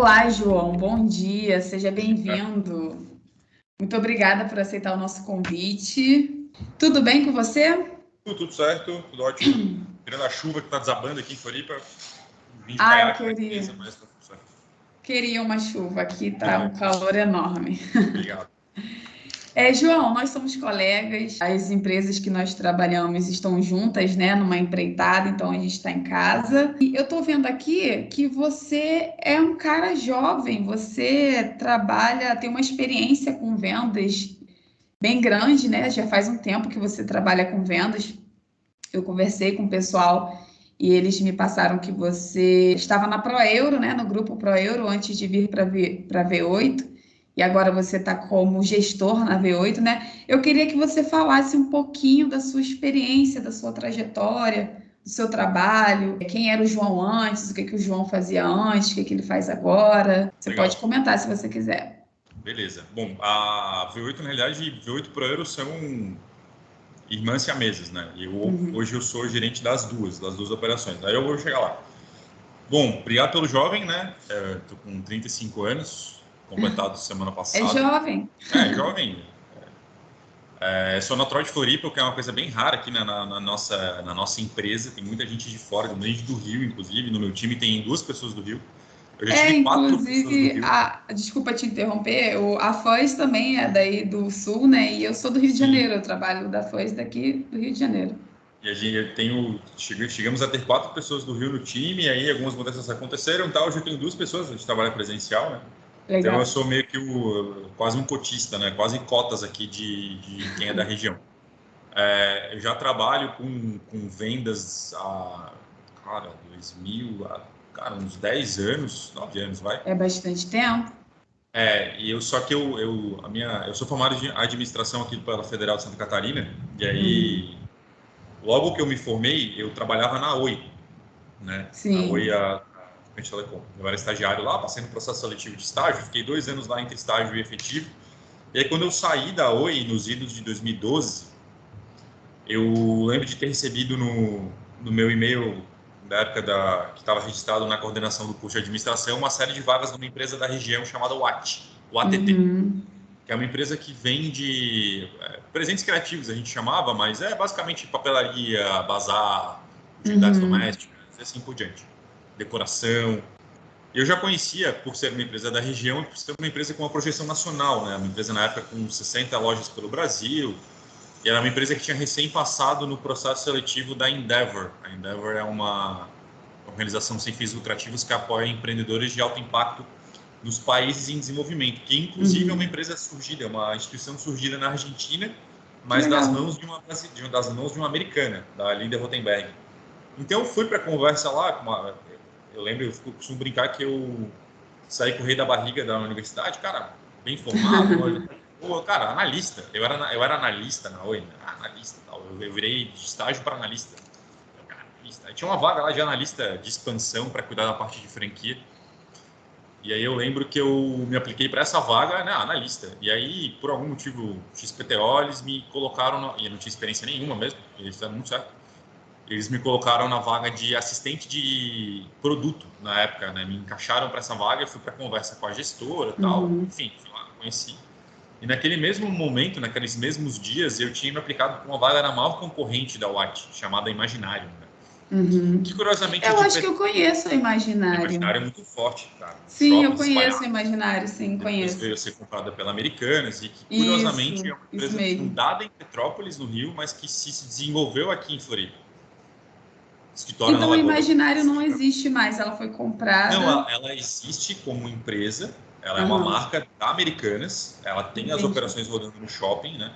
Olá, João, bom dia, seja bem-vindo. Muito obrigada por aceitar o nosso convite. Tudo bem com você? Tudo certo, tudo ótimo. Tirando a chuva que está desabando aqui em Floripa, vim de Eu caiaque na queria. empresa, mas tá tudo certo. Queria uma chuva, aqui tá um calor enorme. Obrigado. João, nós somos colegas, as empresas que nós trabalhamos estão juntas, né, numa empreitada, então a gente está em casa. E eu estou vendo aqui que você é um cara jovem, você trabalha, tem uma experiência com vendas bem grande, né? Já faz um tempo que você trabalha com vendas. Eu conversei com o pessoal e eles me passaram que você estava na ProEuro, né? No grupo ProEuro, antes de vir para V8, e agora você está como gestor na V8, né? Eu queria que você falasse um pouquinho da sua experiência, da sua trajetória, do seu trabalho, quem era o João antes, o que que o João fazia antes, o que que ele faz agora. Você Legal. pode comentar se você quiser. Beleza. Bom, a V8, na realidade, V8 ProEuro são irmãs siamesas, né? Hoje eu sou gerente das duas operações. Aí eu vou chegar lá. Bom, obrigado pelo jovem, né? Tô com 35 anos, completado semana passada. É jovem? É, jovem. Sou natural de Floripa, o que é uma coisa bem rara aqui na nossa empresa. Tem muita gente de fora, muita gente do Rio, inclusive. No meu time tem 2 pessoas do Rio. Eu já tive 4 pessoas do Inclusive, Rio. desculpa te interromper, a Foz também é daí do Sul, né? E eu sou do Rio de Sim. Janeiro, eu trabalho da Foz daqui do Rio de Janeiro. E a gente chegamos a ter 4 pessoas do Rio no time, e aí algumas mudanças aconteceram, tá? Hoje eu tenho 2 pessoas, a gente trabalha presencial, né? Legal. Então eu sou meio que quase um cotista, né? Quase cotas aqui de quem é da região. Eu já trabalho com vendas há, cara, 2000, uns 10 anos, 9 anos, vai. É bastante tempo? Só que eu sou formado em administração aqui pela Federal de Santa Catarina, e aí, logo que eu me formei, eu trabalhava na Oi, né? Sim. A Oi, a Rede Telecom. Eu era estagiário lá, passei no processo seletivo de estágio, fiquei 2 anos lá entre estágio e efetivo. E aí, quando eu saí da Oi, nos idos de 2012, eu lembro de ter recebido no meu e-mail, da época que estava registrado na coordenação do curso de administração, uma série de vagas numa empresa da região chamada WAT, o ATT, que é uma empresa que vende presentes criativos, a gente chamava, mas é basicamente papelaria, bazar, utilidades domésticas, e assim por diante, decoração. Eu já conhecia, por ser uma empresa da região, por ser uma empresa com uma projeção nacional, né? Uma empresa na época com 60 lojas pelo Brasil. E era uma empresa que tinha recém passado no processo seletivo da Endeavor. A Endeavor é uma organização sem fins lucrativos que apoia empreendedores de alto impacto nos países em desenvolvimento, que inclusive é uma empresa surgida, é uma instituição surgida na Argentina, mas das mãos de uma americana, da Linda Rothenberg. Então eu fui para a conversa lá, eu lembro, eu costumo brincar que eu saí com o rei da barriga da universidade, cara, bem formado, cara, analista. Eu era analista na Oi, analista tal. Eu virei de estágio para analista. Aí tinha uma vaga lá de analista de expansão para cuidar da parte de franquia. E aí eu lembro que eu me apliquei para essa vaga, né, analista. E aí, por algum motivo XPTO, eles me colocaram, e eu não tinha experiência nenhuma mesmo, eles estavam muito certo. Eles me colocaram na vaga de assistente de produto na época, né? Me encaixaram para essa vaga, eu fui para conversa com a gestora e tal. Enfim, fui lá, conheci. E naquele mesmo momento, naqueles mesmos dias, eu tinha me aplicado para uma vaga na maior concorrente da Watt, chamada Imaginário. Né? Que curiosamente... Eu acho que eu conheço a Imaginário. A Imaginário é muito forte, cara. Sim, eu conheço a Imaginário, sim, conheço. Depois veio a ser comprada pela Americanas e que, curiosamente, é uma empresa fundada em Petrópolis, no Rio, mas que se desenvolveu aqui em Floripa. Então a Imaginário não existe mais, ela foi comprada. Não, ela existe como empresa, ela é uma marca da Americanas, ela tem as operações rodando no shopping, né?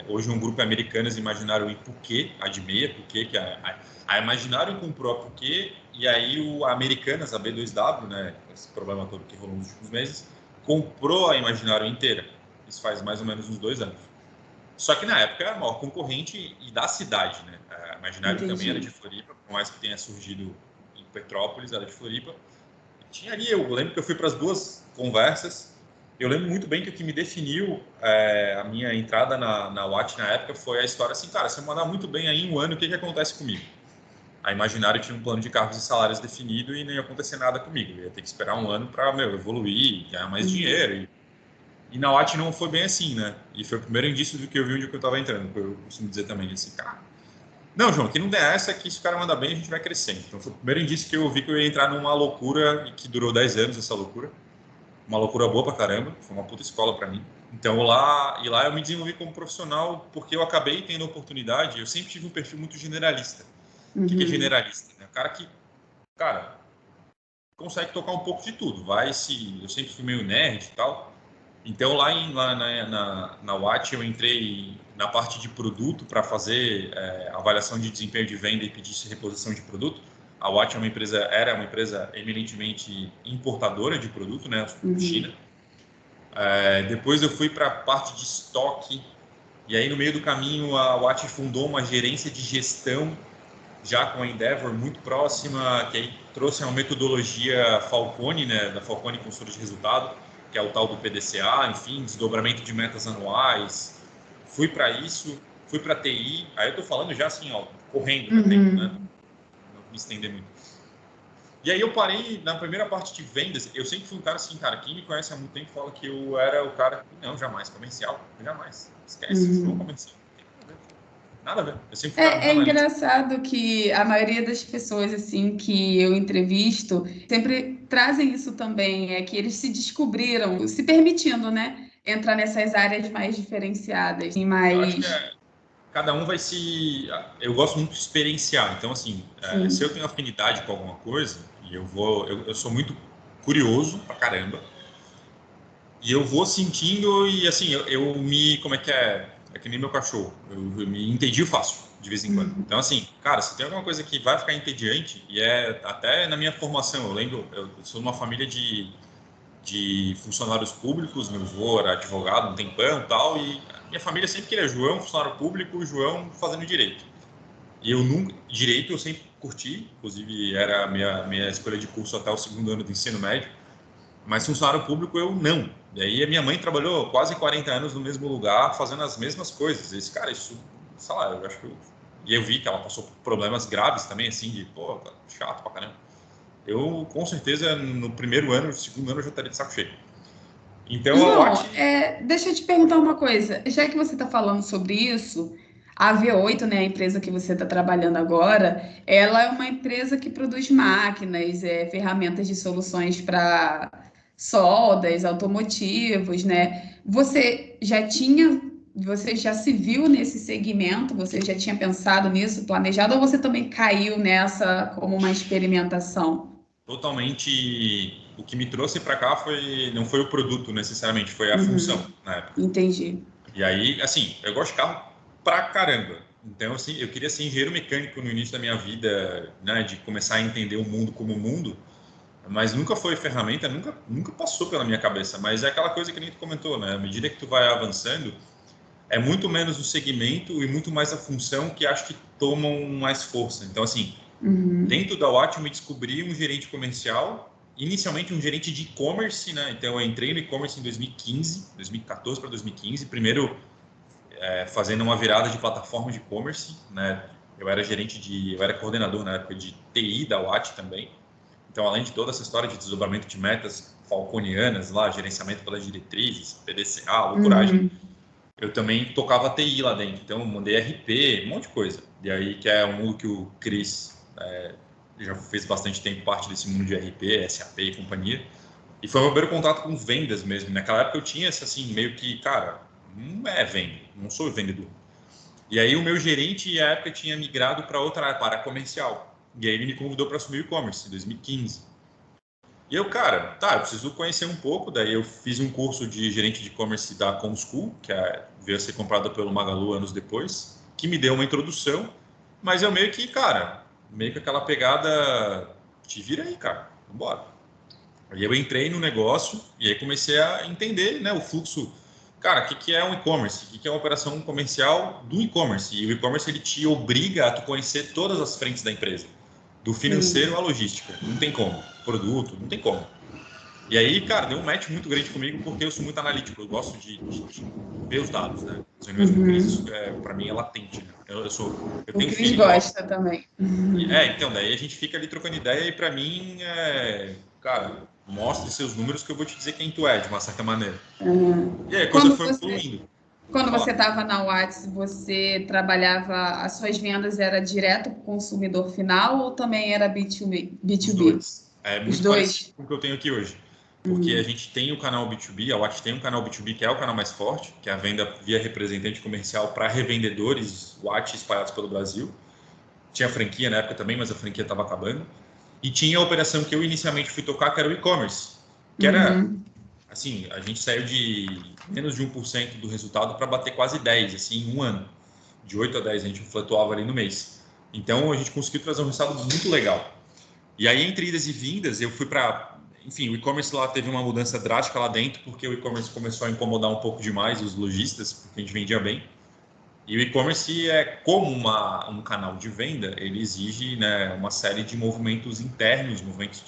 Hoje um grupo Americanas Imaginário e Puquê, a de meia, Puquê, que a Imaginário comprou a Puquê, e aí a Americanas, a B2W, né? Esse problema todo que rolou nos últimos meses, comprou a Imaginário inteira. Isso faz mais ou menos uns 2 anos. Só que na época era a maior concorrente e da cidade, né? A Imaginário também era de Floripa, por mais que tenha surgido em Petrópolis, era de Floripa. Tinha ali, eu lembro que eu fui para as 2 conversas. Eu lembro muito bem que o que me definiu a minha entrada na Watt na época foi a história assim, cara, se eu mandar muito bem aí em um ano, o que acontece comigo? a Imaginário tinha um plano de cargos e salários definido e não ia acontecer nada comigo. Eu ia ter que esperar um ano para evoluir, ganhar mais dinheiro. E na Watt não foi bem assim, né? E foi o primeiro indício do que eu vi onde eu estava entrando. Eu costumo dizer também assim, cara, não, João, que não der essa, que se o cara manda bem, a gente vai crescendo. Então foi o primeiro indício que eu vi que eu ia entrar numa loucura e que durou 10 anos essa loucura. Uma loucura boa pra caramba, foi uma puta escola para mim. Então lá eu me desenvolvi como profissional porque eu acabei tendo a oportunidade, eu sempre tive um perfil muito generalista. O que é generalista? Né? O cara que, cara, consegue tocar um pouco de tudo. Eu sempre fui meio nerd e tal. Então lá na Watt eu entrei na parte de produto para fazer avaliação de desempenho de venda e pedir reposição de produto. A Watt era uma empresa eminentemente importadora de produto, né, China. Depois eu fui para a parte de estoque e aí no meio do caminho a Watt fundou uma gerência de gestão já com a Endeavor muito próxima, que aí trouxe uma metodologia Falcone, né, da Falcone Consultoria de Resultado, que é o tal do PDCA, enfim, desdobramento de metas anuais. Fui para isso, fui para TI, aí eu tô falando já assim, ó, correndo no tempo, né? Não me estender muito. E aí eu parei na primeira parte de vendas, eu sempre fui um cara assim, cara, quem me conhece há muito tempo fala que eu era o cara, não, jamais, comercial, jamais, esquece, não comercial. Nada a ver. Eu sempre fui um cara muito analítico. Engraçado que a maioria das pessoas assim que eu entrevisto sempre trazem isso também, é que eles se descobriram, se permitindo, né, entrar nessas áreas mais diferenciadas e Eu acho que mais. cada um vai se... Eu gosto muito de experienciar. Então, assim, se eu tenho afinidade com alguma coisa, e eu sou muito curioso pra caramba, e eu vou sentindo e, assim, como é que é? É que nem meu cachorro. Eu me entedio fácil, de vez em quando. Então, assim, cara, se tem alguma coisa que vai ficar entediante, e até na minha formação, eu lembro, eu sou de uma família de funcionários públicos, meu avô era advogado um tempão e tal, e minha família sempre queria João, funcionário público, João fazendo direito. E eu nunca, direito eu sempre curti, inclusive era a minha escolha de curso até o segundo ano do ensino médio, mas funcionário público eu não. E aí a minha mãe trabalhou quase 40 anos no mesmo lugar, fazendo as mesmas coisas. Esse cara, isso, sei lá, eu acho que e eu vi que ela passou por problemas graves também, assim, de, pô, chato pra caramba. Eu, com certeza, no primeiro ano, no segundo ano, eu já estaria de saco cheio. Então, a João, Watt... deixa eu te perguntar uma coisa. Já que você está falando sobre isso, a V8, né, a empresa que você está trabalhando agora, ela é uma empresa que produz máquinas, ferramentas de soluções para soldas, automotivos, né? Você já se viu nesse segmento? Você já tinha pensado nisso, planejado, ou você também caiu nessa como uma experimentação? Totalmente... O que me trouxe para cá não foi o produto, necessariamente, foi a função, Uhum, na época. entendi. E aí, assim, eu gosto de carro pra caramba. Então, assim, eu queria ser engenheiro mecânico no início da minha vida, né, de começar a entender o mundo como mundo, mas nunca foi ferramenta, nunca passou pela minha cabeça. Mas é aquela coisa que nem tu comentou, né? À medida que tu vai avançando, é muito menos o segmento e muito mais a função que acho que tomam mais força. Então, assim, Uhum. dentro da Watt eu me descobri um gerente comercial, inicialmente um gerente de e-commerce, né? Então, eu entrei no e-commerce em 2014 para 2015. Primeiro, fazendo uma virada de plataforma de e-commerce, né? Eu era coordenador na época de TI da Watt também. Então, além de toda essa história de desdobramento de metas falconianas lá, gerenciamento pelas diretrizes, PDCA, loucuragem, Uhum. eu também tocava TI lá dentro. Então, eu mandei RP, um monte de coisa. E aí, que é um mundo que o Cris já fez bastante tempo parte desse mundo de RP, SAP e companhia. E foi o meu primeiro contato com vendas mesmo. Naquela época eu tinha esse, assim, meio que, cara, não é venda, não sou vendedor. E aí o meu gerente, à época, tinha migrado para outra área, para comercial. E aí ele me convidou para assumir o e-commerce, em 2015. E eu, cara, tá, eu preciso conhecer um pouco. Daí eu fiz um curso de gerente de e-commerce da Comschool, que veio a ser comprada pelo Magalu anos depois, que me deu uma introdução. Mas eu meio que, cara, meio que aquela pegada, te vira aí, cara, vambora. Aí eu entrei no negócio e aí comecei a entender, né, o fluxo. Cara, o que é um e-commerce? O que é uma operação comercial do e-commerce? E o e-commerce ele te obriga a tu conhecer todas as frentes da empresa, do financeiro Sim. à logística. Não tem como. Produto, não tem como. E aí, cara, deu um match muito grande comigo porque eu sou muito analítico. Eu gosto de ver os dados, né? As reuniões com crise, Uhum. isso para mim é latente, né? Eu O tenho Cris filho. gosta também. Então, daí a gente fica ali trocando ideia e para mim, cara, mostre seus números que eu vou te dizer quem tu é, de uma certa maneira. E aí a coisa Quando foi você fluindo. Quando Falar. você estava na Whats, você trabalhava, as suas vendas era direto para o consumidor final ou também era B2B? Os B2B? dois. É Os muito parecido dois? com o que eu tenho aqui hoje. Porque a gente tem o canal B2B, a Watch tem um canal B2B que é o canal mais forte, que é a venda via representante comercial para revendedores Watch espalhados pelo Brasil. Tinha franquia na época também, mas a franquia estava acabando. E tinha a operação que eu inicialmente fui tocar, que era o e-commerce. Que era, Uhum. assim, a gente saiu de menos de 1% do resultado para bater quase 10%, assim, em um ano. De 8 a 10 a gente flutuava ali no mês. Então a gente conseguiu trazer um resultado muito legal. E aí, entre idas e vindas, eu fui para. Enfim, o e-commerce lá teve uma mudança drástica lá dentro, porque o e-commerce começou a incomodar um pouco demais os lojistas, porque a gente vendia bem. E o e-commerce é como um canal de venda, ele exige, né, uma série de movimentos internos, movimentos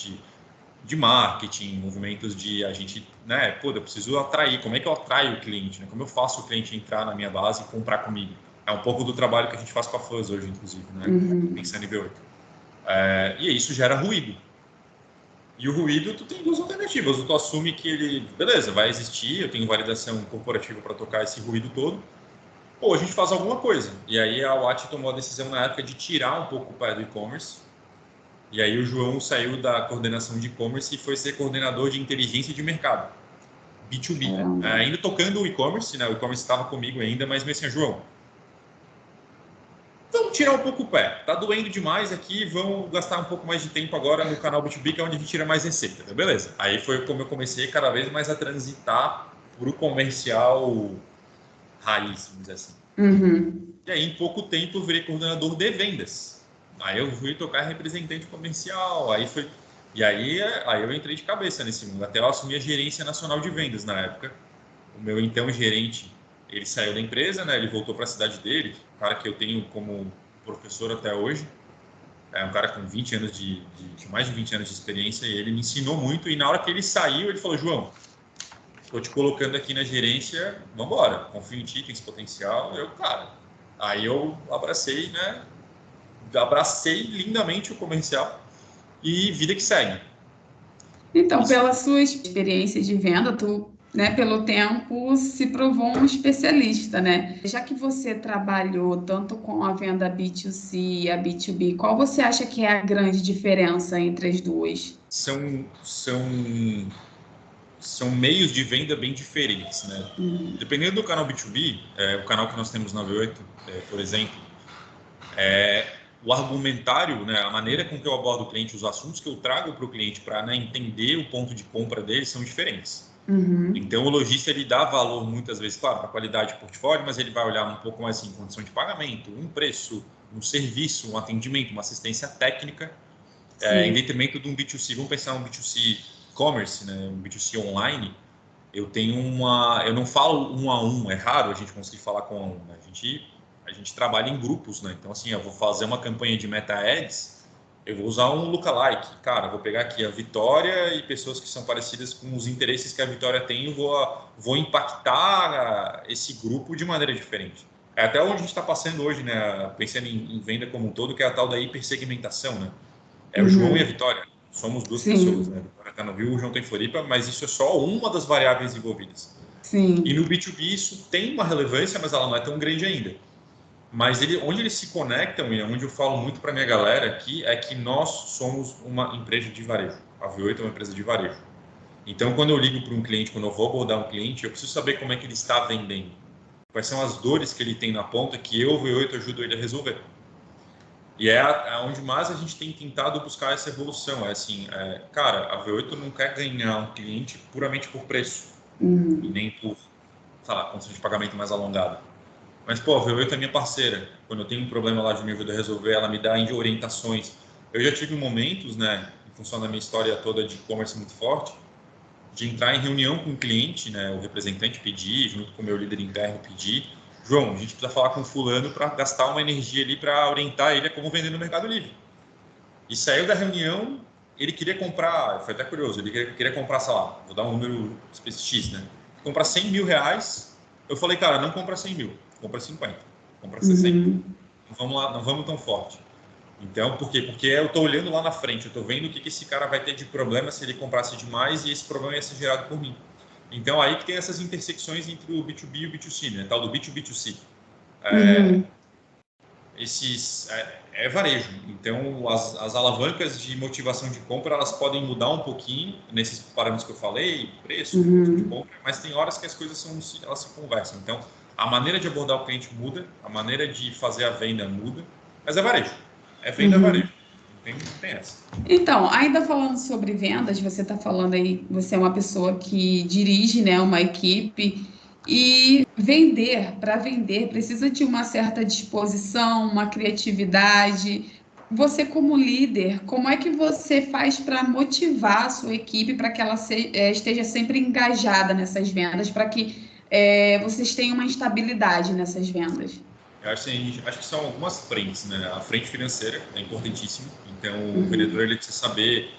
de marketing, movimentos de a gente, né, pô, eu preciso atrair, como é que eu atraio o cliente, né? Como eu faço o cliente entrar na minha base e comprar comigo? É um pouco do trabalho que a gente faz com a Fuzz hoje, inclusive, né? Pensando em V8. E isso gera ruído. E o ruído, tu tem duas alternativas. Ou tu assume que ele, beleza, vai existir, eu tenho validação corporativa para tocar esse ruído todo, ou a gente faz alguma coisa. E aí a Watt tomou a decisão na época de tirar um pouco o pé do e-commerce. E aí o João saiu da coordenação de e-commerce e foi ser coordenador de inteligência de mercado, B2B. Caramba. Ainda tocando o e-commerce, né? O e-commerce estava comigo ainda, mas me assim, João, vamos tirar um pouco o pé. Tá doendo demais aqui, vamos gastar um pouco mais de tempo agora no canal B2B, que é onde a gente tira mais receita. Né? Beleza. Aí foi como eu comecei cada vez mais a transitar para o comercial raiz, vamos dizer assim. Uhum. E aí, em pouco tempo, eu virei coordenador de vendas. Aí eu fui tocar representante comercial, aí foi... E aí eu entrei de cabeça nesse mundo. Até eu assumi a gerência nacional de vendas na época. O meu então gerente, ele saiu da empresa, né? Ele voltou para a cidade dele, o cara que eu tenho como professor até hoje. É um cara com 20 anos de mais de 20 anos de experiência e ele me ensinou muito. E na hora que ele saiu, ele falou: João, estou te colocando aqui na gerência, vamos embora, confio em ti, tens potencial. Eu, cara, aí eu abracei, né? Abracei lindamente o comercial e vida que segue. Então, Isso. pela sua experiência de venda, tu, né, pelo tempo, se provou um especialista, né? Já que você trabalhou tanto com a venda B2C e a B2B, qual você acha que é a grande diferença entre as duas? São, são, são meios de venda bem diferentes, né? Uhum. Dependendo do canal B2B, o canal que nós temos na V8, por exemplo, o argumentário, né, a maneira com que eu abordo o cliente, os assuntos que eu trago para o cliente para, né, entender o ponto de compra dele são diferentes. Uhum. Então, o lojista ele dá valor muitas vezes, claro, para a qualidade de portfólio, mas ele vai olhar um pouco mais em condição de pagamento, um preço, um serviço, um atendimento, uma assistência técnica, em Sim. detrimento de um B2C. Vamos pensar um B2C commerce, né, um B2C online. Eu não falo um a um, é raro a gente conseguir falar com um. Né? A gente trabalha em grupos, né? Então, assim, eu vou fazer uma campanha de Meta Ads, eu vou usar um lookalike. Cara, eu vou pegar aqui a Vitória e pessoas que são parecidas com os interesses que a Vitória tem, vou impactar esse grupo de maneira diferente. É até onde a gente está passando hoje, né? Pensando em venda como um todo, que é a tal da hipersegmentação, né? É o João e a Uhum. Vitória. Somos duas pessoas, né? A Sim. Vitória está no Rio, o João está em Floripa, mas isso é só uma das variáveis envolvidas. E no Sim. B2B isso tem uma relevância, mas ela não é tão grande ainda. Mas onde eles se conectam, e onde eu falo muito para minha galera aqui, é que nós somos uma empresa de varejo. A V8 é uma empresa de varejo. Então, quando eu ligo para um cliente, quando eu vou abordar um cliente, eu preciso saber como é que ele está vendendo. Quais são as dores que ele tem na ponta que eu, V8, ajudo ele a resolver. E é onde mais a gente tem tentado buscar essa evolução. É assim, cara, a V8 não quer ganhar um cliente puramente por preço e Uhum. nem por, sei lá, condição de pagamento mais alongada. Mas, pô, a V8 é minha parceira. Quando eu tenho um problema lá de me ajuda a resolver, ela me dá orientações. Eu já tive momentos, né, em função da minha história toda de e-commerce muito forte, de entrar em reunião com o cliente, né, o representante pedir, junto com o meu líder interno pedir, João, a gente precisa falar com o fulano para gastar uma energia ali para orientar ele a como vender no Mercado Livre. E saiu da reunião, ele queria comprar, foi até curioso, ele queria comprar, sei lá, vou dar um número X, né? Comprar 100 mil reais. Eu falei, cara, não compra 100 mil, compra 50, compra 60. Uhum. vamos lá, não vamos tão forte. Então, por quê? Porque eu estou olhando lá na frente, eu estou vendo o que esse cara vai ter de problema se ele comprasse demais e esse problema ia ser gerado por mim. Então, aí que tem essas intersecções entre o B2B e o B2C, né? Tal do B2B2C. É varejo. Então, as alavancas de motivação de compra, elas podem mudar um pouquinho nesses parâmetros que eu falei, preço, custo de compra, mas tem horas que as coisas elas se conversam. Então, a maneira de abordar o cliente muda, a maneira de fazer a venda muda, mas é varejo. É venda varejo. Não tem essa. Então, ainda falando sobre vendas, você está falando aí, você é uma pessoa que dirige, né, uma equipe e para vender, precisa de uma certa disposição, uma criatividade. Você, como líder, como é que você faz para motivar a sua equipe para que ela esteja sempre engajada nessas vendas, para que vocês tenham uma estabilidade nessas vendas? Eu acho que são algumas frentes, né? A frente financeira é importantíssima. Então, o vendedor ele precisa saber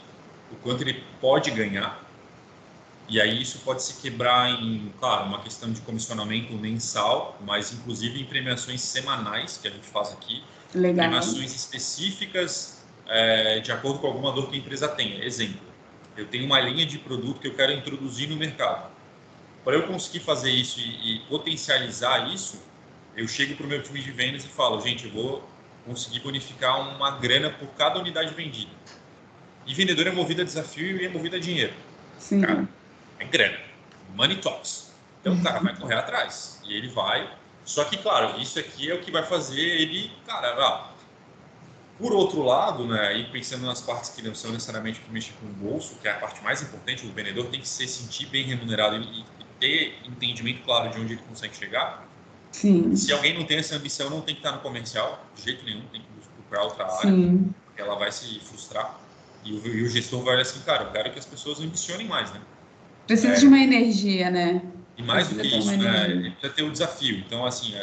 o quanto ele pode ganhar. E aí isso pode se quebrar em, claro, uma questão de comissionamento mensal, mas inclusive em premiações semanais, que a gente faz aqui. Legal. Premiações específicas de acordo com alguma dor que a empresa tenha. Exemplo, eu tenho uma linha de produto que eu quero introduzir no mercado. Para eu conseguir fazer isso e potencializar isso, eu chego para o meu time de vendas e falo, gente, eu vou conseguir bonificar uma grana por cada unidade vendida. E vendedor é movido a desafio e é movido a dinheiro. Sim. Cara, é grana. Money talks. Então o cara vai correr atrás. E ele vai. Só que, claro, isso aqui é o que vai fazer ele, cara, por outro lado, né, e pensando nas partes que não são necessariamente que mexem com o bolso, que é a parte mais importante, o vendedor tem que se sentir bem remunerado e ter entendimento claro de onde ele consegue chegar. Sim. Se alguém não tem essa ambição, não tem que estar no comercial, de jeito nenhum, tem que procurar outra área, Sim. porque ela vai se frustrar. E o gestor vai olhar assim, cara, eu quero que as pessoas ambicionem mais, né? Precisa de uma energia, né? E mais do que Precisa ter isso, uma né? energia. Ele precisa ter o desafio. Então, assim,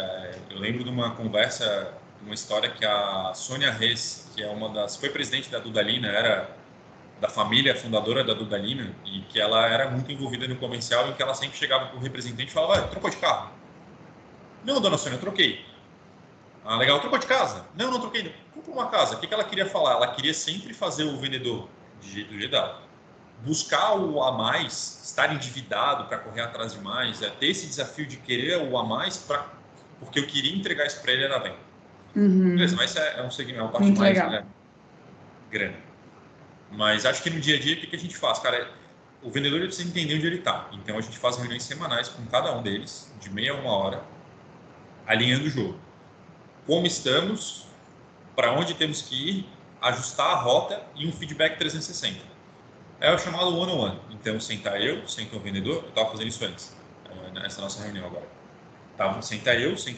eu lembro de uma conversa, uma história que a Sônia Reis, que foi presidente da Dudalina, era da família fundadora da Dudalina, e que ela era muito envolvida no comercial, em que ela sempre chegava para o representante e falava, trocou de carro? Não, dona Sônia, eu troquei. Ah, legal, trocou de casa? Não, não troquei. Comprou uma casa. O que ela queria falar? Ela queria sempre fazer o vendedor de jeito de dar. Buscar o a mais, estar endividado para correr atrás de mais, ter esse desafio de querer o a mais porque eu queria entregar isso para ele na venda. Beleza, mas é um segmento, é uma parte Muito mais legal. grana. Mas acho que no dia a dia, o que a gente faz? Cara, o vendedor ele precisa entender onde ele está. Então a gente faz reuniões semanais com cada um deles, de meia a uma hora, alinhando o jogo. Como estamos, para onde temos que ir, ajustar a rota e um feedback 360. É o chamado one-on-one. Então, senta o vendedor, eu estava fazendo isso antes, nessa nossa reunião agora. Senta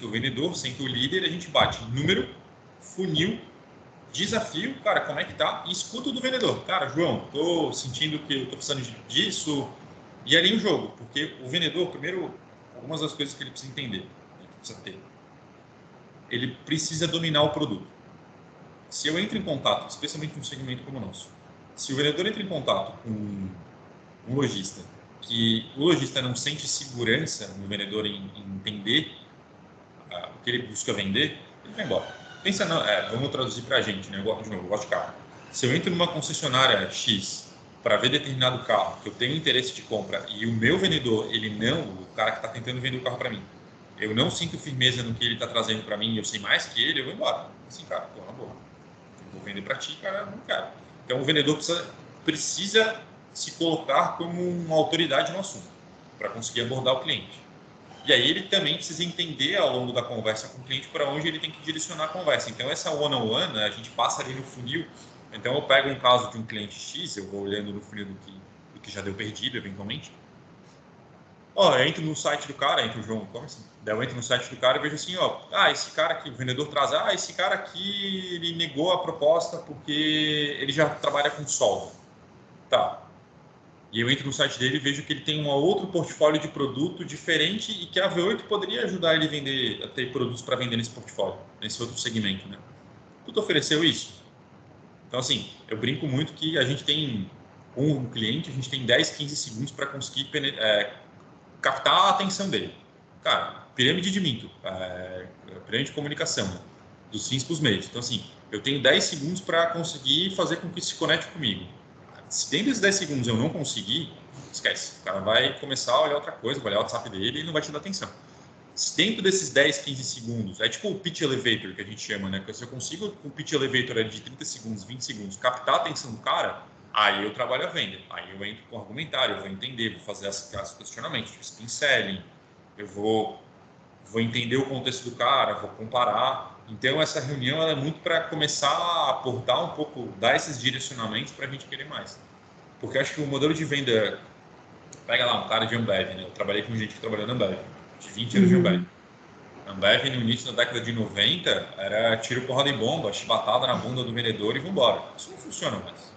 o vendedor, senta o líder, a gente bate número, funil, desafio, cara, como é que tá? E escuta do vendedor. Cara, João, tô sentindo que eu tô precisando disso. E alinha o jogo, porque o vendedor, primeiro, algumas das coisas que ele precisa entender, né, que precisa ter. Ele precisa dominar o produto. Se eu entro em contato, especialmente num segmento como o nosso, se o vendedor entra em contato com um lojista, que o lojista não sente segurança no vendedor em entender o que ele busca vender, ele vai embora. Pensa, não, vamos traduzir para a gente, né? De novo, eu gosto de carro. Se eu entro numa concessionária X para ver determinado carro, que eu tenho interesse de compra, e o meu vendedor, o cara que está tentando vender o carro para mim, eu não sinto firmeza no que ele está trazendo para mim, eu sei mais que ele, eu vou embora. Assim, cara, pô, na boa. Eu vou vender para ti, cara, não quero. Então, o vendedor precisa se colocar como uma autoridade no assunto, para conseguir abordar o cliente. E aí ele também precisa entender ao longo da conversa com o cliente para onde ele tem que direcionar a conversa. Então, essa one-on-one, né, a gente passa ali no funil. Então, eu pego um caso de um cliente X, eu vou olhando no funil do que já deu perdido, eventualmente. Eu entro no site do cara, entra o João e-commerce, eu entro no site do cara e vejo assim, esse cara aqui, o vendedor traz, esse cara aqui, ele negou a proposta porque ele já trabalha com solda. Tá. E eu entro no site dele e vejo que ele tem um outro portfólio de produto diferente e que a V8 poderia ajudar ele a ter produtos para vender nesse portfólio, nesse outro segmento, né? Tu ofereceu isso? Então, assim, eu brinco muito que a gente tem, com um cliente, a gente tem 10, 15 segundos para conseguir captar a atenção dele. Cara, pirâmide de minto, pirâmide de comunicação, né? dos fins para os meios. Então, assim, eu tenho 10 segundos para conseguir fazer com que se conecte comigo. Se dentro desses 10 segundos eu não conseguir, esquece. O cara vai começar a olhar outra coisa, vai olhar o WhatsApp dele e não vai te dar atenção. Se dentro desses 10, 15 segundos, é tipo o pitch elevator que a gente chama, né? Se eu consigo, com o pitch elevator de 30 segundos, 20 segundos, captar a atenção do cara, aí eu trabalho a venda. Aí eu entro com argumentário, eu vou entender, vou fazer esses questionamentos, tipo spin selling, eu vou entender o contexto do cara, vou comparar. Então, essa reunião ela é muito para começar a aportar um pouco, dar esses direcionamentos para a gente querer mais. Porque eu acho que o modelo de venda... Pega lá um cara de Ambev, né? Eu trabalhei com gente que trabalhou na Ambev, de 20 anos de Ambev. Ambev, no início da década de 90, era tiro, porrada e bomba, chibatada na bunda do vendedor e vambora. Isso não funciona mais.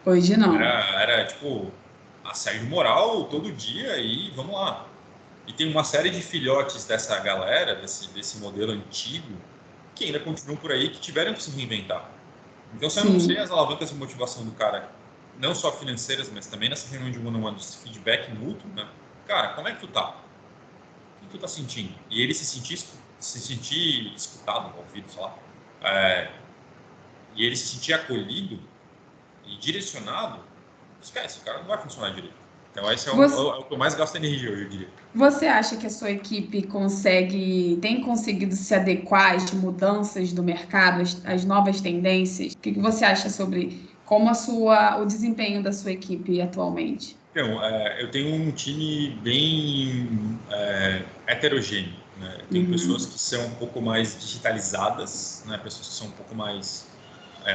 Hoje não. Era tipo, assédio moral todo dia e vamos lá. E tem uma série de filhotes dessa galera, desse modelo antigo, que ainda continuam por aí, que tiveram que se reinventar. Então, se eu não sei as alavancas de motivação do cara, não só financeiras, mas também nessa reunião de one-on-one, de feedback mútuo, né? Cara, como é que tu tá? O que tu tá sentindo? E ele se sentir escutado, ouvido, sei lá, e ele se sentir acolhido e direcionado, esquece, o cara não vai funcionar direito. Então, esse é o que eu mais gasto energia hoje, eu diria. Você acha que a sua equipe tem conseguido se adequar às mudanças do mercado, às novas tendências? O que você acha sobre como o desempenho da sua equipe atualmente? Então, eu tenho um time bem heterogêneo, né? Eu tenho pessoas que são um pouco mais digitalizadas, né? Pessoas que são um pouco mais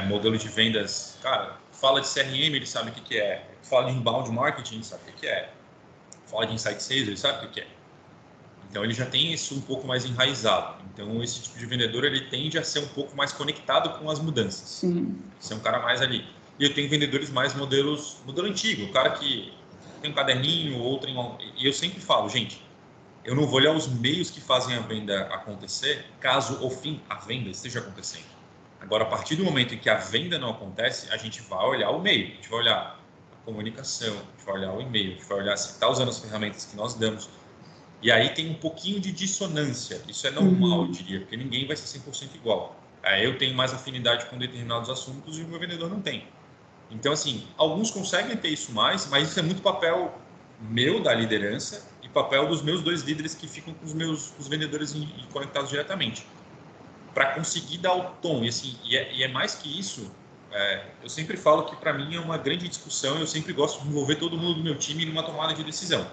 modelo de vendas. Cara, fala de CRM, ele sabe o que é. Fala de inbound marketing, ele sabe o que é. Fala de insight sales, ele sabe o que é. Então, ele já tem isso um pouco mais enraizado. Então, esse tipo de vendedor, ele tende a ser um pouco mais conectado com as mudanças. Sim. Ser um cara mais ali. E eu tenho vendedores mais modelo antigo, o cara que tem um caderninho, e eu sempre falo, gente, eu não vou olhar os meios que fazem a venda acontecer, caso ao fim a venda esteja acontecendo. Agora, a partir do momento em que a venda não acontece, a gente vai olhar o meio, a gente vai olhar a comunicação, a gente vai olhar o e-mail, a gente vai olhar se está usando as ferramentas que nós damos. E aí tem um pouquinho de dissonância, isso é normal, eu diria, porque ninguém vai ser 100% igual. Eu tenho mais afinidade com determinados assuntos e o meu vendedor não tem. Então, assim, alguns conseguem ter isso mais, mas isso é muito papel meu, da liderança, e papel dos meus 2 líderes que ficam com os vendedores conectados diretamente, para conseguir dar o tom. E, assim, é mais que isso, eu sempre falo que, para mim, é uma grande discussão, eu sempre gosto de envolver todo mundo do meu time numa tomada de decisão.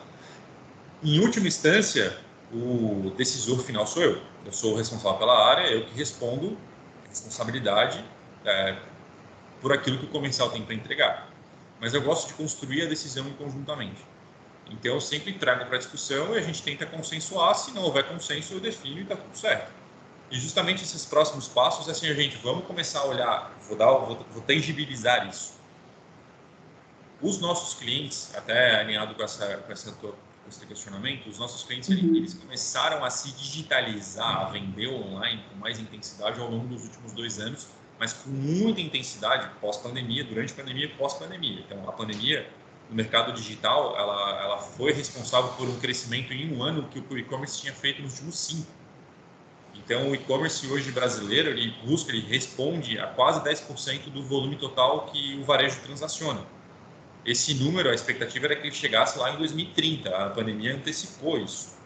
Em última instância, o decisor final sou eu. Eu sou o responsável pela área, eu que respondo, responsabilidade, por aquilo que o comercial tem para entregar. Mas eu gosto de construir a decisão conjuntamente. Então, eu sempre trago para a discussão e a gente tenta consensuar. Se não houver consenso, eu defino e está tudo certo. E justamente esses próximos passos, assim, vamos começar a olhar, vou tangibilizar isso. Os nossos clientes, até alinhado com esse questionamento, os nossos clientes, eles começaram a se digitalizar, a vender online com mais intensidade ao longo dos últimos 2 anos, mas com muita intensidade pós-pandemia, durante a pandemia e pós-pandemia. Então, a pandemia no mercado digital, ela foi responsável por um crescimento em 1 ano que o e-commerce tinha feito nos últimos 5. Então, o e-commerce hoje brasileiro, ele responde a quase 10% do volume total que o varejo transaciona. Esse número, a expectativa era que ele chegasse lá em 2030. A pandemia antecipou isso.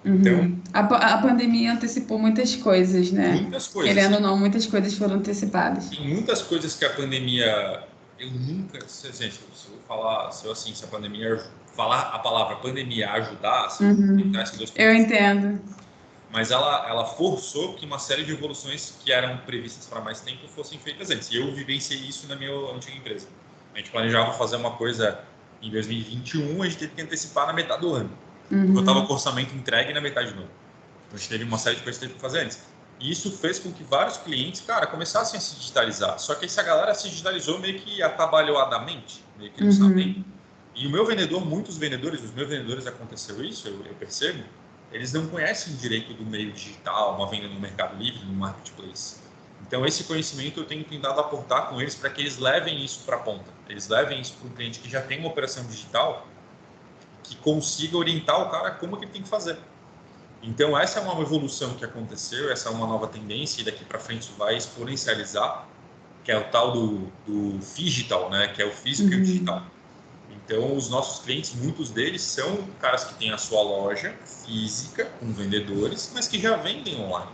Então, a pandemia antecipou muias coisas, né? Muitas coisas. Querendo ou não, muitas coisas foram antecipadas. Tem muitas coisas que a pandemia... Eu nunca... Se a pandemia... Falar a palavra pandemia ajudasse... Eu entendo. Mas ela forçou que uma série de evoluções que eram previstas para mais tempo fossem feitas antes. E eu vivenciei isso na minha antiga empresa. A gente planejava fazer uma coisa em 2021, a gente teve que antecipar na metade do ano. Eu estava com o orçamento entregue na metade do ano. Então, a gente teve uma série de coisas que teve que fazer antes. E isso fez com que vários clientes, cara, começassem a se digitalizar. Só que essa galera se digitalizou meio que atabalhoadamente, meio que não sabem. E o meu vendedor, os meus vendedores aconteceu isso, eu percebo, eles não conhecem direito do meio digital, uma venda no Mercado Livre, no Marketplace. Então, esse conhecimento eu tenho tentado aportar com eles para que eles levem isso para a ponta. Eles levem isso para um cliente que já tem uma operação digital, que consiga orientar o cara como que ele tem que fazer. Então, essa é uma evolução que aconteceu, essa é uma nova tendência, e daqui para frente isso vai exponencializar, que é o tal do phygital, né? Que é o físico e o digital. Então, os nossos clientes, muitos deles são caras que têm a sua loja física, com vendedores, mas que já vendem online.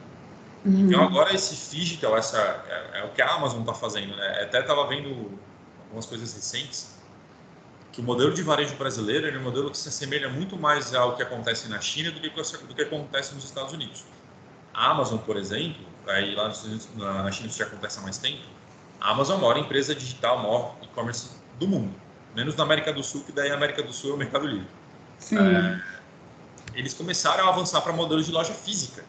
Então, agora esse phygital, é o que a Amazon está fazendo, né? Até estava vendo algumas coisas recentes, que o modelo de varejo brasileiro é um modelo que se assemelha muito mais ao que acontece na China do que acontece nos Estados Unidos. A Amazon, por exemplo, aí lá na China isso já acontece há mais tempo, a Amazon é a maior empresa digital, a maior e-commerce do mundo, menos na América do Sul, que daí a América do Sul é o Mercado Livre. Sim. Eles começaram a avançar para modelos de loja física.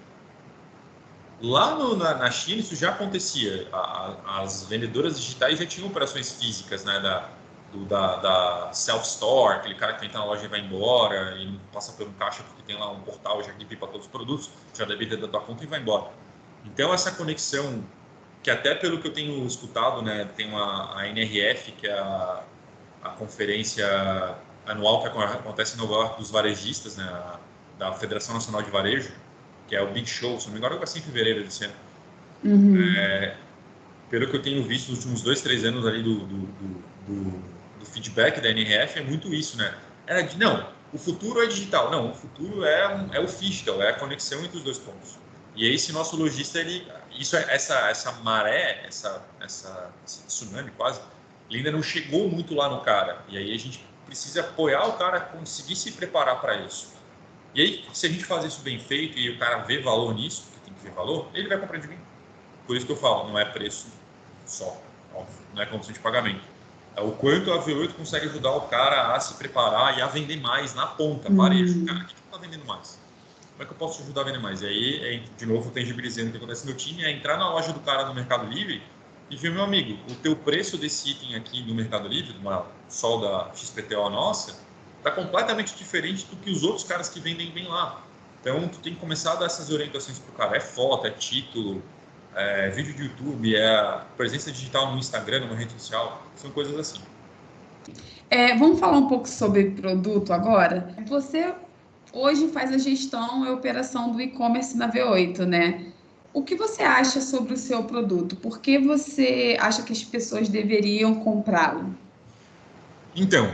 Lá na China isso já acontecia, as vendedoras digitais já tinham operações físicas, né, da self-store, aquele cara que entra na loja e vai embora e não passa por um caixa porque tem lá um portal já que pipa todos os produtos, já debita da tua conta e vai embora. Então essa conexão, que até pelo que eu tenho escutado, né, tem a NRF, que é a conferência anual que acontece em Nova York dos varejistas, né, da Federação Nacional de Varejo, que é o Big Show, se não me engano, vai ser em fevereiro desse ano. Pelo que eu tenho visto nos últimos 2, 3 anos ali do feedback da NRF, é muito isso, né? Não, o futuro é digital. Não, o futuro é o phygital, é a conexão entre os dois pontos. E aí, esse nosso lojista, essa maré, esse tsunami quase, ele ainda não chegou muito lá no cara. E aí a gente precisa apoiar o cara a conseguir se preparar para isso. E aí, se a gente faz isso bem feito e o cara vê valor nisso, que tem que ver valor, ele vai comprar de mim. Por isso que eu falo, não é preço só, óbvio, não é condição de pagamento. É o quanto a V8 consegue ajudar o cara a se preparar e a vender mais na ponta, varejo. Cara, o que está vendendo mais? Como é que eu posso te ajudar a vender mais? E aí, de novo, tangibilizando o que acontece no meu time, é entrar na loja do cara no Mercado Livre e ver, meu amigo, o teu preço desse item aqui no Mercado Livre, uma solda XPTO nossa, está completamente diferente do que os outros caras que vendem bem lá. Então, tu tem que começar a dar essas orientações pro cara. É foto, é título, é vídeo de YouTube, é a presença digital no Instagram, numa rede social, são coisas assim. Vamos falar um pouco sobre produto agora? Você hoje faz a gestão e operação do e-commerce na V8, né? O que você acha sobre o seu produto? Por que você acha que as pessoas deveriam comprá-lo? Então,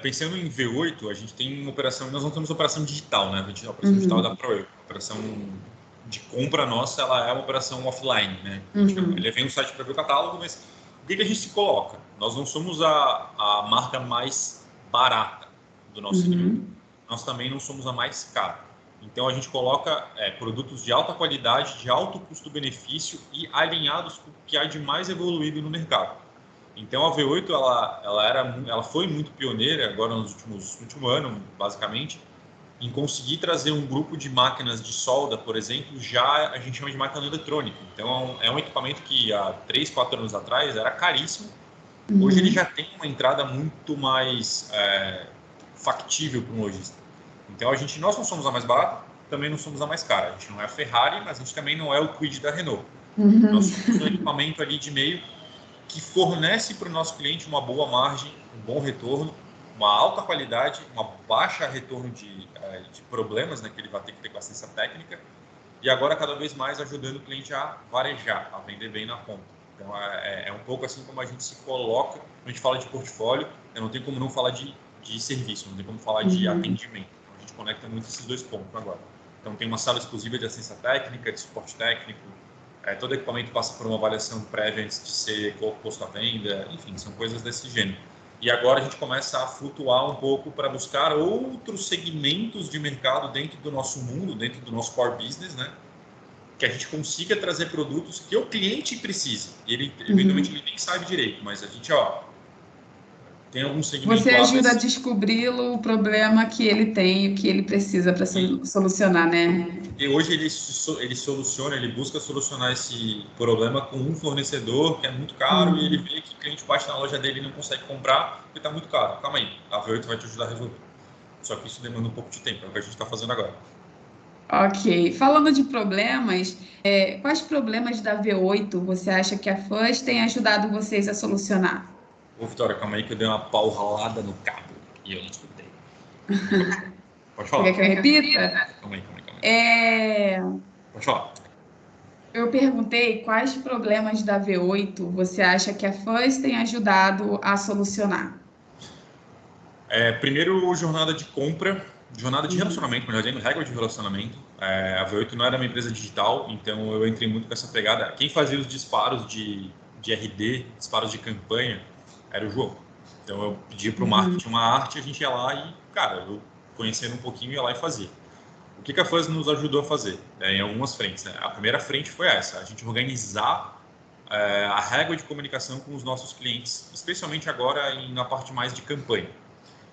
pensando em V8, a gente tem uma operação, nós não temos operação digital, né? A operação digital é da ProEuro. A operação de compra nossa, ela é uma operação offline, né? Ele vem no site para ver o catálogo, mas o que a gente se coloca? Nós não somos a marca mais barata do nosso segmento. Nós também não somos a mais cara. Então, a gente coloca produtos de alta qualidade, de alto custo-benefício e alinhados com o que há de mais evoluído no mercado. Então a V8 ela foi muito pioneira agora no último ano, basicamente, em conseguir trazer um grupo de máquinas de solda, por exemplo, já a gente chama de máquina eletrônica. Então é um equipamento que há 3, 4 anos atrás era caríssimo. Hoje ele já tem uma entrada muito mais factível para um lojista. Então nós não somos a mais barata, também não somos a mais cara. A gente não é a Ferrari, mas a gente também não é o Kwid da Renault. Nós somos um equipamento ali de meio que fornece para o nosso cliente uma boa margem, um bom retorno, uma alta qualidade, uma baixa retorno de problemas, né, que ele vai ter que ter com assistência técnica, e agora cada vez mais ajudando o cliente a varejar, a vender bem na ponta. Então é um pouco assim como a gente se coloca, a gente fala de portfólio, não tem como não falar de serviço, não tem como falar de atendimento. Então, a gente conecta muito esses dois pontos agora. Então tem uma sala exclusiva de assistência técnica, de suporte técnico, todo equipamento passa por uma avaliação prévia antes de ser posto à venda, enfim, são coisas desse gênero. E agora a gente começa a flutuar um pouco para buscar outros segmentos de mercado dentro do nosso mundo, dentro do nosso core business, né? Que a gente consiga trazer produtos que o cliente precise. Ele, eventualmente, ele nem sabe direito, mas a gente, tem algum segmento Você lá. ajuda a descobri-lo o problema que ele tem, o que ele precisa para solucionar, né? E hoje ele busca solucionar esse problema com um fornecedor que é muito caro e ele vê que o cliente bate na loja dele e não consegue comprar porque está muito caro. Calma aí, a V8 vai te ajudar a resolver. Só que isso demanda um pouco de tempo, é o que a gente está fazendo agora. Ok. Falando de problemas, quais problemas da V8 você acha que a FAS tem ajudado vocês a solucionar? Ô, Vitória, calma aí que eu dei uma paulada no cabo e eu não escutei. Pode Você falar. quer que eu repita? Calma aí. É, Pode falar. eu perguntei quais problemas da V8 você acha que a Fuzz tem ajudado a solucionar? Primeiro, jornada de compra, jornada de Uhum. relacionamento, melhor dizendo, regra de relacionamento. A V8 não era uma empresa digital, então eu entrei muito com essa pegada. Quem fazia os disparos de RD, disparos de campanha, era o João. Então eu pedia para o Uhum. marketing uma arte, a gente ia lá e, cara, eu conhecendo um pouquinho, ia lá e fazia. O que a Fuzz nos ajudou a fazer? Em algumas frentes. Né? A primeira frente foi essa, a gente organizar a régua de comunicação com os nossos clientes, especialmente agora na parte mais de campanha.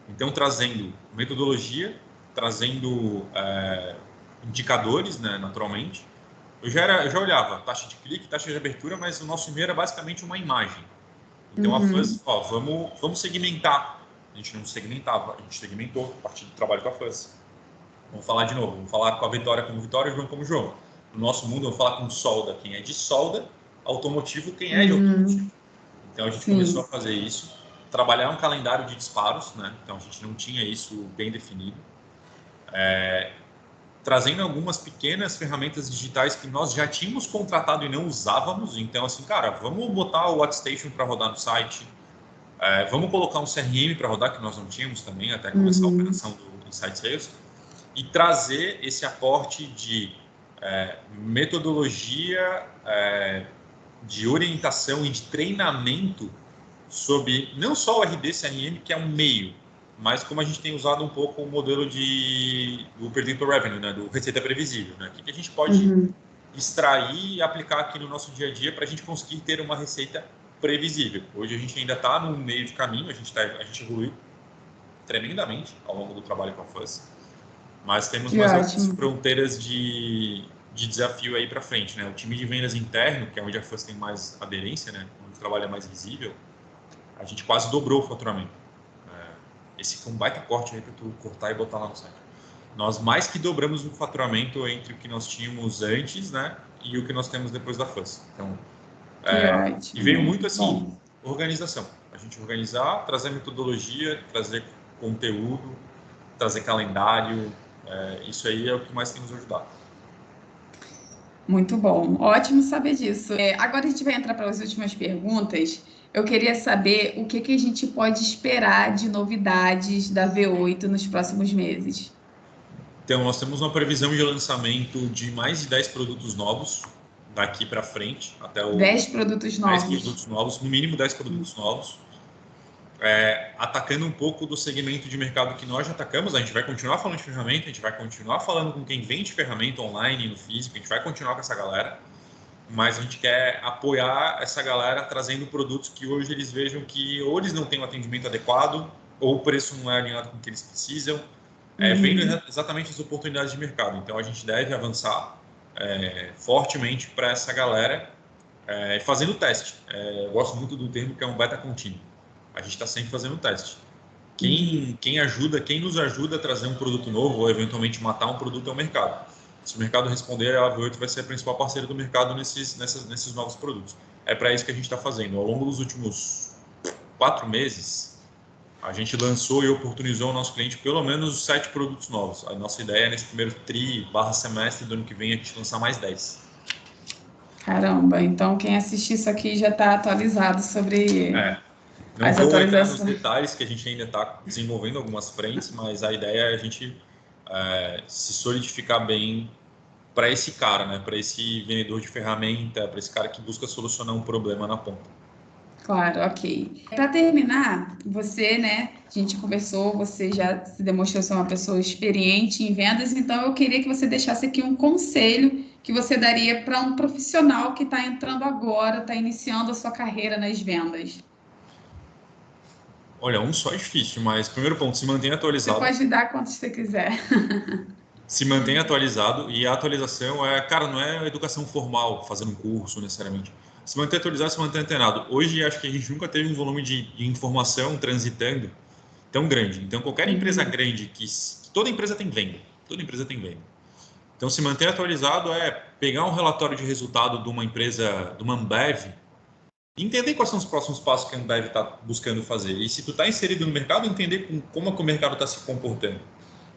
Então, trazendo metodologia, trazendo indicadores, né, naturalmente. Eu já olhava taxa de clique, taxa de abertura, mas o nosso e-mail era basicamente uma imagem. Então, a Uhum. Fuzz, vamos segmentar. A gente não segmentava, a gente segmentou a partir do trabalho com a Fuzz. Vamos falar de novo, vamos falar com a Vitória como Vitória e o João como João. No nosso mundo, vamos falar com solda, quem é de solda, automotivo, quem é de automotivo. Uhum. Então a gente começou a Sim. fazer isso, trabalhar um calendário de disparos, né? Então a gente não tinha isso bem definido, trazendo algumas pequenas ferramentas digitais que nós já tínhamos contratado e não usávamos. Então assim, cara, vamos botar o WhatStation para rodar no site, vamos colocar um CRM para rodar que nós não tínhamos também até começar a Uhum. operação do Inside Sales e trazer esse aporte de metodologia, de orientação e de treinamento sobre não só o RD CRM, que é um meio, mas como a gente tem usado um pouco o modelo do predictor revenue, né, do receita previsível, né, que a gente pode Uhum. extrair e aplicar aqui no nosso dia a dia para a gente conseguir ter uma receita previsível. Hoje a gente ainda está no meio de caminho, a gente evoluiu tremendamente ao longo do trabalho com a Fuzz, mas temos Que mais algumas ótimo. fronteiras de desafio aí para frente, né? O time de vendas interno, que é onde a Fuzz tem mais aderência, né? Onde o trabalho é mais visível, a gente quase dobrou o faturamento. Esse foi um baita corte aí para tu cortar e botar lá no site. Nós mais que dobramos o faturamento entre o que nós tínhamos antes, né? E o que nós temos depois da Fuzz. Então, Que e veio ótimo. muito assim, Bom, organização. A gente organizar, trazer metodologia, trazer conteúdo, trazer calendário. Isso aí é o que mais tem nos ajudado. muito bom. Ótimo saber disso. Agora a gente vai entrar para as últimas perguntas. Eu queria saber o que que a gente pode esperar de novidades da V8 nos próximos meses. Então, nós temos uma previsão de lançamento de mais de 10 produtos novos daqui para frente, até o 10 produtos 10 novos. produtos novos, no mínimo 10 produtos novos, atacando um pouco do segmento de mercado que nós já atacamos. A gente vai continuar falando de ferramenta, a gente vai continuar falando com quem vende ferramenta online e no físico, a gente vai continuar com essa galera, mas a gente quer apoiar essa galera trazendo produtos que hoje eles vejam que ou eles não têm um atendimento adequado, ou o preço não é alinhado com o que eles precisam, vendo Uhum. exatamente as oportunidades de mercado. Então a gente deve avançar fortemente para essa galera fazendo teste. Eu gosto muito do termo que é um beta contínuo. A gente está sempre fazendo teste. Uhum. Quem nos ajuda a trazer um produto novo ou eventualmente matar um produto é o mercado. Se o mercado responder, a V8 vai ser a principal parceira do mercado nesses novos produtos. É para isso que a gente está fazendo. Ao longo dos últimos 4 meses, a gente lançou e oportunizou ao nosso cliente pelo menos 7 produtos novos. A nossa ideia é nesse primeiro semestre do ano que vem a gente lançar mais 10. Caramba, então quem assistir isso aqui já está atualizado sobre É, não as vou entrar nos atualizações. detalhes, que a gente ainda está desenvolvendo algumas frentes, mas a ideia é a gente se solidificar bem para esse cara, né? Para esse vendedor de ferramenta, para esse cara que busca solucionar um problema na ponta. Claro, ok. Para terminar, você, né? A gente conversou, você já se demonstrou ser uma pessoa experiente em vendas, então eu queria que você deixasse aqui um conselho que você daria para um profissional que está entrando agora, está iniciando a sua carreira nas vendas. Olha, um só é difícil, mas primeiro ponto, se mantenha Você atualizado. pode dar quantos você quiser. Se mantenha atualizado e a atualização cara, não é educação formal, fazendo um curso necessariamente. Se manter atualizado, se manter antenado. Hoje, acho que a gente nunca teve um volume de informação transitando tão grande. Então, qualquer empresa Uhum, grande toda empresa tem venda. Toda empresa tem venda. Então, se manter atualizado é pegar um relatório de resultado de uma empresa, de uma Ambev, e entender quais são os próximos passos que a Ambev está buscando fazer. E se tu está inserido no mercado, entender como é que o mercado está se comportando.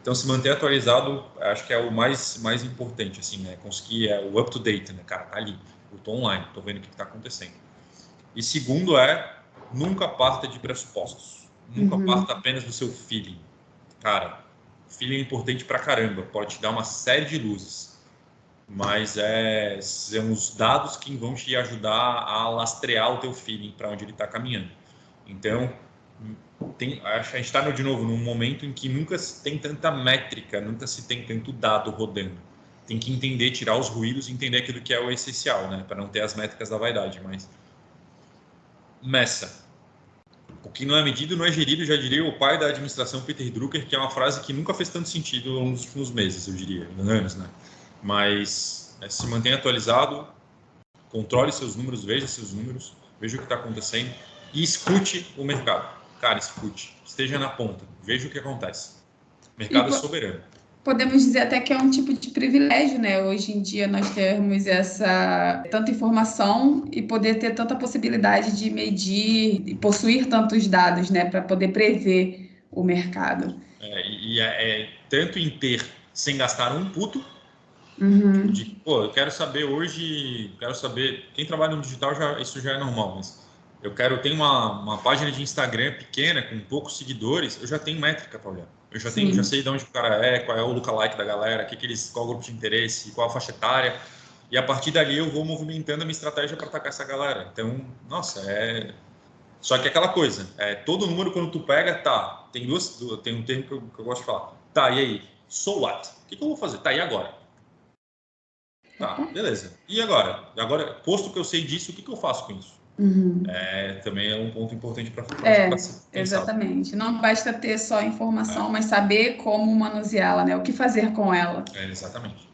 Então, se manter atualizado, acho que é o mais importante, assim, né? Conseguir o up-to-date, né? Cara, tá ali, eu tô online, tô vendo o que está acontecendo. E segundo nunca parta de pressupostos. Nunca parta apenas do seu feeling. Cara, feeling é importante pra caramba, pode te dar uma série de luzes, mas são os dados que vão te ajudar a lastrear o teu feeling para onde ele está caminhando. Então, a gente está de novo num momento em que nunca se tem tanta métrica, nunca se tem tanto dado rodando. Tem que entender, tirar os ruídos e entender aquilo que é o essencial, né? Para não ter as métricas da vaidade. Mas meça. O que não é medido não é gerido, já diria o pai da administração, Peter Drucker, que é uma frase que nunca fez tanto sentido nos últimos meses, eu diria, anos, né? Mas se mantenha atualizado, controle seus números, veja seus números, veja o que está acontecendo e escute o mercado. Cara, escute, esteja na ponta, veja o que acontece. O mercado é soberano. Podemos dizer até que é um tipo de privilégio, né? Hoje em dia nós temos tanta informação e poder ter tanta possibilidade de medir e possuir tantos dados, né? Para poder prever o mercado. Tanto em ter sem gastar um puto, eu quero saber hoje, quem trabalha no digital, isso já é normal, mas eu tenho uma página de Instagram pequena, com poucos seguidores, eu já tenho métrica para olhar. Eu já sei de onde o cara qual é o lookalike da galera, qual o grupo de interesse, qual a faixa etária, e a partir dali eu vou movimentando a minha estratégia para atacar essa galera. Então, nossa, Só que aquela coisa, todo número quando tu pega, tem um termo que eu gosto de falar. Tá, e aí? So what? O que eu vou fazer? Tá, e agora? Tá, beleza. E agora? Agora, posto que eu sei disso, o que eu faço com isso? Também é um ponto importante para ser pensado. Exatamente. Não basta ter só informação, mas saber como manuseá-la, né? O que fazer com ela. Exatamente.